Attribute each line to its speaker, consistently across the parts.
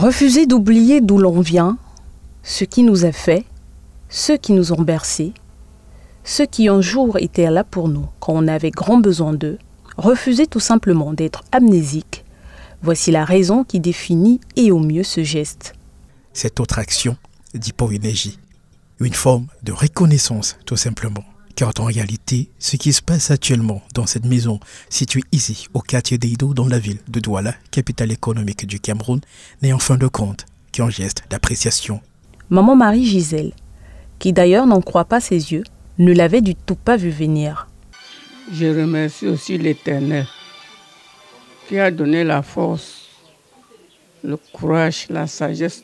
Speaker 1: Refuser d'oublier d'où l'on vient, ce qui nous a fait, ceux qui nous ont bercés, ceux qui un jour étaient là pour nous quand on avait grand besoin d'eux, refuser tout simplement d'être amnésique, voici la raison qui définit et au mieux ce geste.
Speaker 2: Cette autre action d'hypoénergie, une forme de reconnaissance tout simplement. Car en réalité, ce qui se passe actuellement dans cette maison située ici au quartier d'Eido dans la ville de Douala, capitale économique du Cameroun, n'est en fin de compte qu'un geste d'appréciation.
Speaker 1: Maman Marie-Gisèle, qui d'ailleurs n'en croit pas ses yeux, ne l'avait du tout pas vu venir.
Speaker 3: Je remercie aussi l'Éternel qui a donné la force, le courage, la sagesse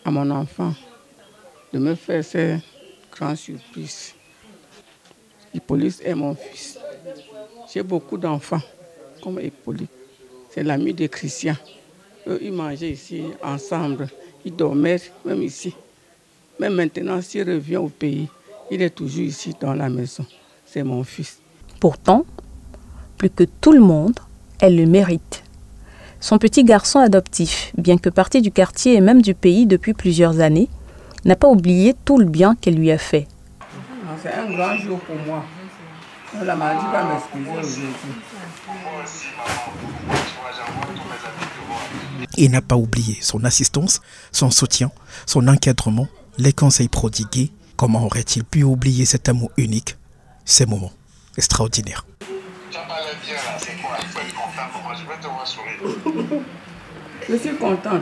Speaker 3: à mon enfant de me faire ces grandes surprises. Hippolyte est mon fils. J'ai beaucoup d'enfants comme Hippolyte. C'est l'ami de Christian. Eux, ils mangeaient ici ensemble. Ils dormaient même ici. Même maintenant, s'il revient au pays, il est toujours ici dans la maison. C'est mon fils.
Speaker 1: Pourtant, plus que tout le monde, elle le mérite. Son petit garçon adoptif, bien que parti du quartier et même du pays depuis plusieurs années, n'a pas oublié tout le bien qu'elle lui a fait.
Speaker 3: C'est un grand jour pour moi. La maladie va m'excuser aujourd'hui.
Speaker 2: Il n'a pas oublié son assistance, son soutien, son encadrement, les conseils prodigués. Comment aurait-il pu oublier cet amour unique, ces moments extraordinaires?
Speaker 3: Je suis contente.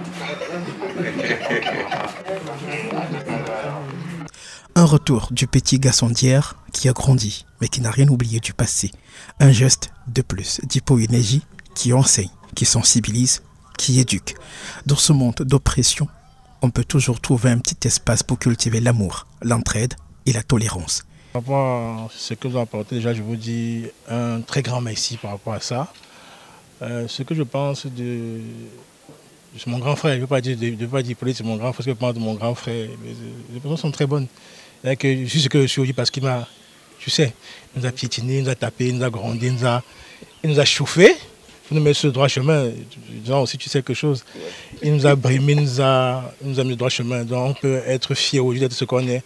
Speaker 2: Un retour du petit garçon d'hier qui a grandi, mais qui n'a rien oublié du passé. Un geste de plus d'hypoénergie qui enseigne, qui sensibilise, qui éduque. Dans ce monde d'oppression, on peut toujours trouver un petit espace pour cultiver l'amour, l'entraide et la tolérance.
Speaker 4: Par rapport à ce que vous apportez, déjà je vous dis un très grand merci par rapport à ça. Ce que je pense de mon grand frère, je ne veux pas dire Hippolyte, c'est mon grand frère, ce que je pense de mon grand frère, les personnes sont très bonnes. Et que je suis ce que je suis aujourd'hui parce qu'il m'a, tu sais, il nous a piétiné, il nous a tapé, il nous a grondé, il nous a chauffé, il nous met sur le droit chemin. Disons aussi, tu sais quelque chose. Il nous a brimé, il nous a mis sur le droit chemin. Donc on peut être fier aujourd'hui d'être ce qu'on est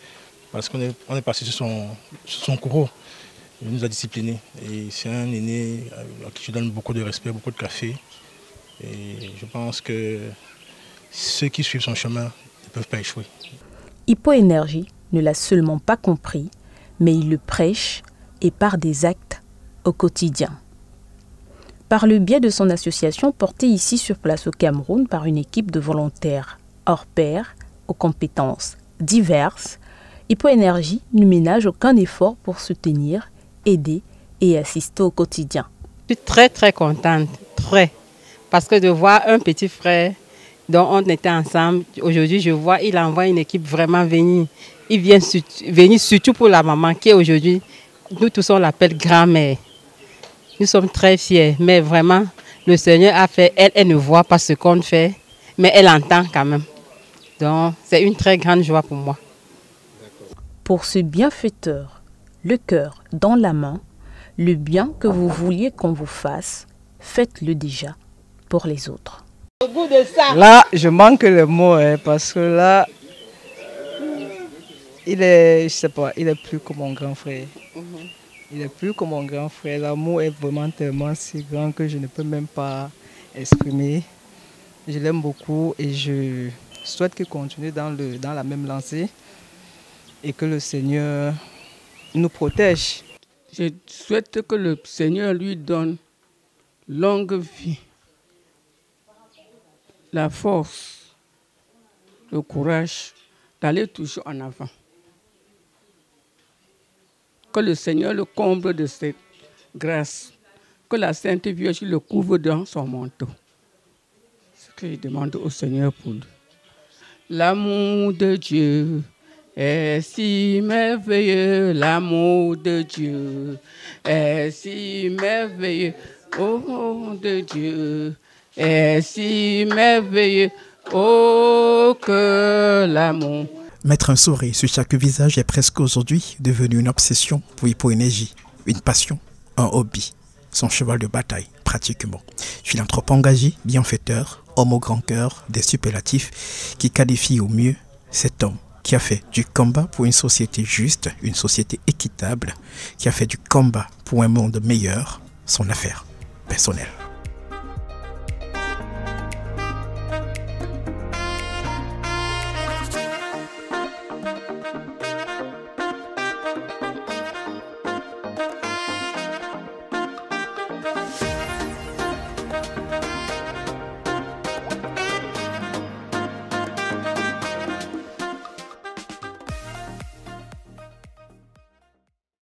Speaker 4: parce qu'on est passé sur son courroux. Il nous a disciplinés. Et c'est un aîné à qui je donne beaucoup de respect, beaucoup de café. Et je pense que ceux qui suivent son chemin ne peuvent pas échouer.
Speaker 1: Hypoénergie ne l'a seulement pas compris, mais il le prêche et par des actes au quotidien. Par le biais de son association portée ici sur place au Cameroun par une équipe de volontaires hors pair, aux compétences diverses, Hypoénergie ne ménage aucun effort pour soutenir, aider et assister au quotidien.
Speaker 5: Je suis très très contente, très. Parce que de voir un petit frère dont on était ensemble, aujourd'hui je vois, il envoie une équipe vraiment venir. Il vient venir surtout pour la maman qui est aujourd'hui, nous tous on l'appelle grand-mère. Nous sommes très fiers, mais vraiment le Seigneur a fait, elle ne voit pas ce qu'on fait, mais elle entend quand même. Donc c'est une très grande joie pour moi.
Speaker 1: Pour ce bienfaiteur, le cœur dans la main, le bien que vous vouliez qu'on vous fasse, faites-le déjà pour les autres.
Speaker 5: Au bout de ça.
Speaker 6: Là, je manque le mot parce que là, il est, je sais pas, il est plus comme mon grand frère. Il est plus comme mon grand frère. L'amour est vraiment tellement si grand que je ne peux même pas exprimer. Je l'aime beaucoup et je souhaite qu'il continue dans la même lancée et que le Seigneur nous protège.
Speaker 3: Je souhaite que le Seigneur lui donne longue vie, la force, le courage d'aller toujours en avant. Que le Seigneur le comble de cette grâce, que la Sainte Vierge le couvre dans son manteau. C'est ce que je demande au Seigneur pour lui. L'amour de Dieu est si merveilleux, l'amour de Dieu est si merveilleux, oh de Dieu est si merveilleux, oh que l'amour.
Speaker 2: Mettre un sourire sur chaque visage est presque aujourd'hui devenu une obsession pour Hypoénergie, une passion, un hobby, son cheval de bataille pratiquement. Philanthrope engagé, bienfaiteur, homme au grand cœur, des superlatifs qui qualifient au mieux cet homme qui a fait du combat pour une société juste, une société équitable, qui a fait du combat pour un monde meilleur son affaire personnelle.